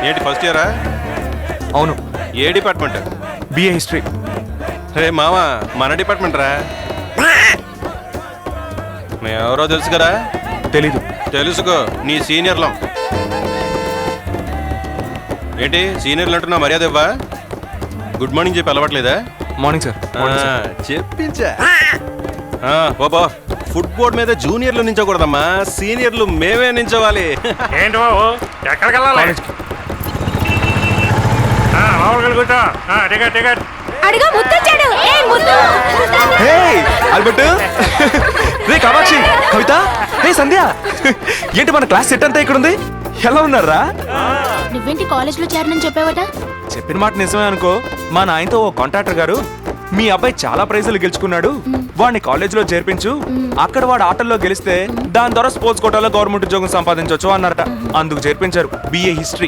ఏంటి ఫస్ట్ ఇయరా? అవును. ఏ డిపార్ట్మెంట్? BA history. రే మావా, మన డిపార్ట్మెంట్ రా. మేమెవరో తెలుసు కదా? తెలీదు. తెలుసుకో, నీ సీనియర్లం. ఏంటి సీనియర్లు అంటున్నా మర్యాద ఇవ్వా? గుడ్ మార్నింగ్ చెప్పి అలవాట్లేదా? Morning sir. చెప్పించా. బాబా, ఫుట్ బోర్డ్ మీద జూనియర్లు నించకూడదమ్మా, సీనియర్లు మేమే నించోవాలి. ఏంటి బాబు ఎక్కడికి వెళ్ళాలి? కూర్చో. టికెట్ టికెట్ అడిగా ముద్దొచ్చాడు. ఆల్బర్ట్, రే కామాక్షి, కవిత, హే సంధ్య, ఏంటి మన క్లాస్ సెట్ అంతా ఇక్కడ ఉంది? ఎలా ఉన్నారా? నువ్వేంటి కాలేజ్ లో చేరనని చెప్పావట? చెప్పిన మాట నిజమే అనుకో. మా నాయనతో ఓ కాంట్రాక్టర్ గారు మీ అబ్బాయి చాలా ప్రైజులు గెలుచుకున్నాడు, వాడిని కాలేజ్ లో చేర్పించు, అక్కడ వాడు ఆటల్లో గెలిస్తే దాని ద్వారా స్పోర్ట్స్ కోటాలో గవర్నమెంట్ ఉద్యోగం సంపాదించవచ్చు అన్నారట. అందుకు చేర్పించారు. BA history.